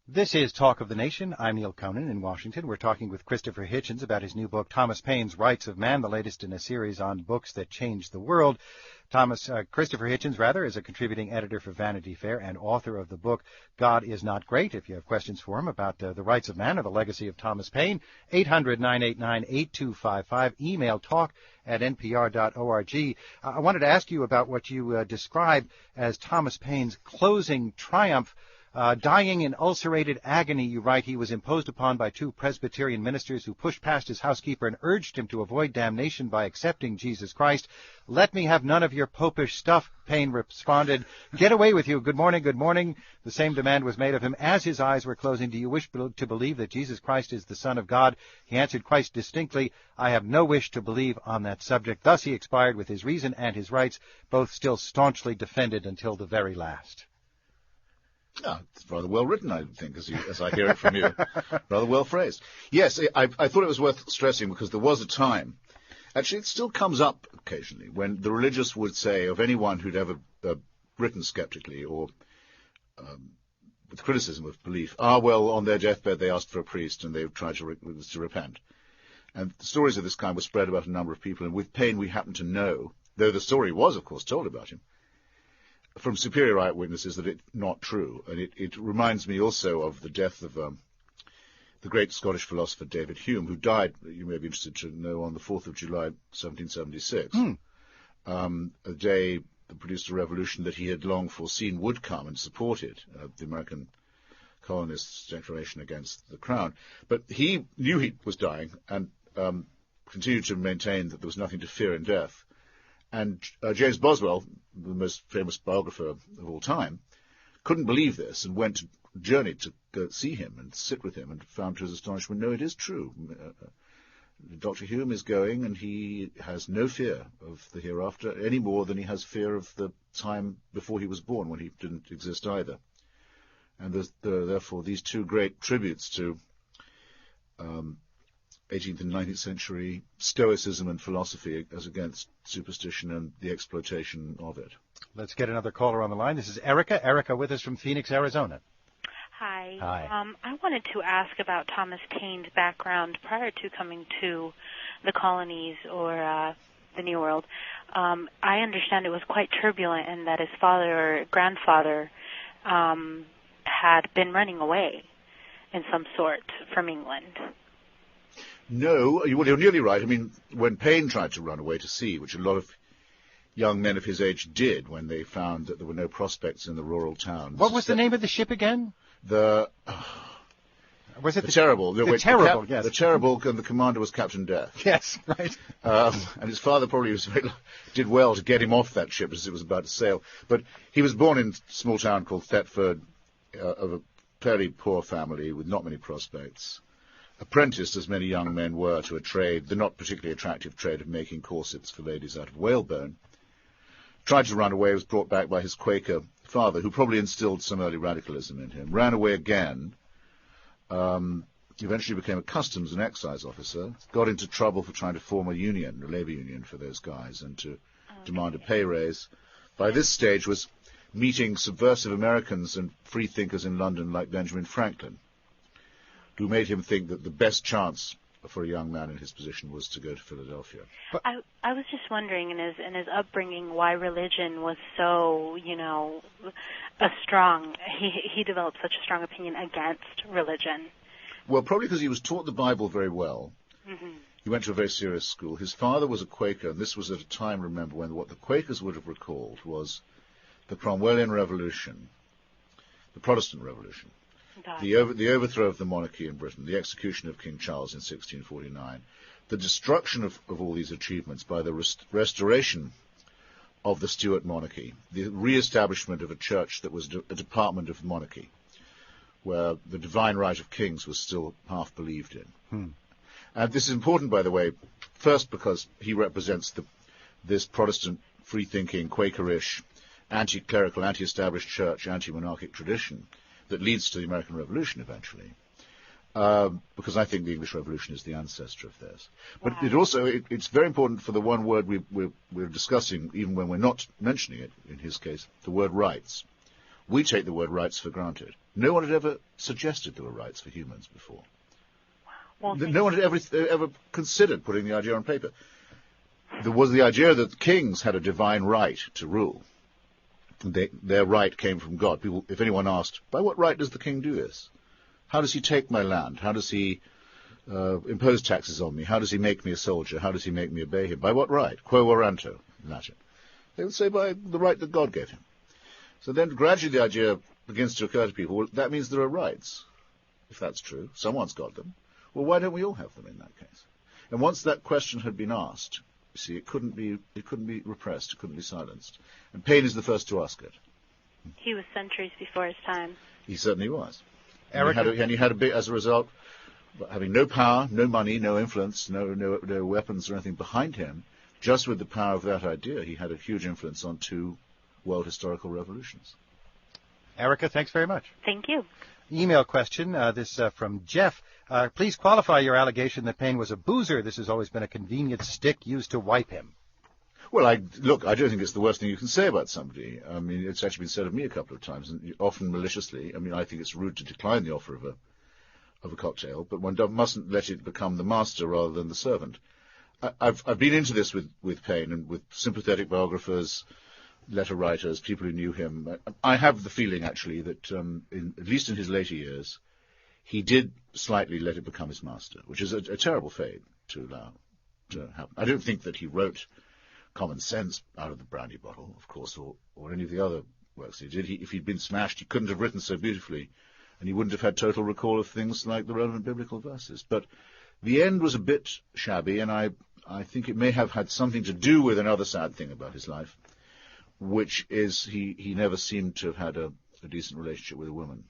This is Talk of the Nation. I'm Neil Conan in Washington. We're talking with Christopher Hitchens about his new book, Thomas Paine's Rights of Man, the latest in a series on books that changed the world. Christopher Hitchens, is a contributing editor for Vanity Fair and author of the book, God is Not Great. If you have questions for him about the rights of man or the legacy of Thomas Paine, 800-989-8255, email talk@npr.org. I wanted to ask you about what you describe as Thomas Paine's closing triumph. Dying in ulcerated agony, you write, he was imposed upon by two Presbyterian ministers who pushed past his housekeeper and urged him to avoid damnation by accepting Jesus Christ. Let me have none of your popish stuff, Paine responded. Get away with you. Good morning, good morning. The same demand was made of him as his eyes were closing. Do you wish to believe that Jesus Christ is the Son of God? He answered quite distinctly, I have no wish to believe on that subject. Thus he expired with his reason and his rights, both still staunchly defended until the very last. Oh, it's rather well written, I think, as I hear it from you. Rather well phrased. Yes, I thought it was worth stressing because there was a time, actually it still comes up occasionally, when the religious would say of anyone who'd ever written skeptically or with criticism of belief, well, on their deathbed they asked for a priest and they tried to repent. And stories of this kind were spread about a number of people, and with Paine we happen to know, though the story was, of course, told about him, from superior eyewitnesses that it's not true. And it reminds me also of the death of the great Scottish philosopher David Hume, who died, you may be interested to know, on the 4th of July, 1776, a day that produced a revolution that he had long foreseen would come and supported the American colonists' declaration against the Crown. But he knew he was dying and continued to maintain that there was nothing to fear in death. And James Boswell, the most famous biographer of all time, couldn't believe this and journeyed to go see him and sit with him and found to his astonishment, no, it is true. Dr. Hume is going and he has no fear of the hereafter any more than he has fear of the time before he was born, when he didn't exist either. And therefore these two great tributes to 18th and 19th century Stoicism and philosophy as against superstition and the exploitation of it. Let's get another caller on the line. This is Erica. Erica with us from Phoenix, Arizona. Hi. Hi. I wanted to ask about Thomas Paine's background prior to coming to the colonies or the New World. I understand it was quite turbulent and that his father or grandfather had been running away in some sort from England. No, you're nearly right. I mean, when Paine tried to run away to sea, which a lot of young men of his age did when they found that there were no prospects in the rural towns. What was the name of the ship again? Was it the Terrible? The Terrible, yes. The Terrible, and the commander was Captain Death. Yes, right. And his father probably did well to get him off that ship as it was about to sail. But he was born in a small town called Thetford, of a fairly poor family with not many prospects. Apprenticed, as many young men were, to a trade, the not particularly attractive trade of making corsets for ladies out of whalebone. Tried to run away, was brought back by his Quaker father, who probably instilled some early radicalism in him. Ran away again, eventually became a customs and excise officer, got into trouble for trying to form a union, a labor union for those guys, and to demand a pay raise. By this stage was meeting subversive Americans and free thinkers in London like Benjamin Franklin, who made him think that the best chance for a young man in his position was to go to Philadelphia. I was just wondering in his upbringing why religion was so, strong. He developed such a strong opinion against religion. Well, probably because he was taught the Bible very well. Mm-hmm. He went to a very serious school. His father was a Quaker, and this was at a time, remember, when what the Quakers would have recalled was the Cromwellian Revolution, the Protestant Revolution. The overthrow of the monarchy in Britain, the execution of King Charles in 1649, the destruction of all these achievements by the restoration of the Stuart monarchy, the re-establishment of a church that was a department of monarchy, where the divine right of kings was still half believed in. And this is important, by the way, first because he represents this Protestant, free-thinking, Quakerish, anti-clerical, anti-established church, anti-monarchic tradition that leads to the American Revolution eventually, because I think the English Revolution is the ancestor of theirs. But it's very important for the one word we're discussing, even when we're not mentioning it, in his case, the word rights. we take the word rights for granted. No one had ever suggested there were rights for humans before. Well, No one had ever considered putting the idea on paper. There was the idea that kings had a divine right to rule. Their right came from God. People, if anyone asked, by what right does the king do this? How does he take my land? How does he impose taxes on me? How does he make me a soldier? How does he make me obey him? By what right? Quo warranto, in Latin. They would say by the right that God gave him. So then gradually the idea begins to occur to people, well, that means there are rights. If that's true, someone's got them. Well, why don't we all have them in that case? And once that question had been asked, you see, it couldn't be repressed, it couldn't be silenced. And Paine is the first to ask it. he was centuries before his time. He certainly was. Erica? And he had a bit, as a result, having no power, no money, no influence, no weapons or anything behind him, just with the power of that idea, he had a huge influence on 2 world historical revolutions. Erica, thanks very much. Thank you. Email question, this from Jeff. Please qualify your allegation that Paine was a boozer. This has always been a convenient stick used to wipe him. Well, I don't think it's the worst thing you can say about somebody. I mean, it's actually been said of me a couple of times, and often maliciously. I mean, I think it's rude to decline the offer of a cocktail, but one mustn't let it become the master rather than the servant. I've been into this with Paine and with sympathetic biographers, letter writers, people who knew him. I have the feeling, actually, that at least in his later years, he did slightly let it become his master, which is a terrible fate to allow to happen. I don't think that he wrote Common Sense out of the brandy bottle, of course, or any of the other works he did. If he'd been smashed, he couldn't have written so beautifully, and he wouldn't have had total recall of things like the relevant biblical verses. But the end was a bit shabby, and I think it may have had something to do with another sad thing about his life, which is he never seemed to have had a decent relationship with a woman.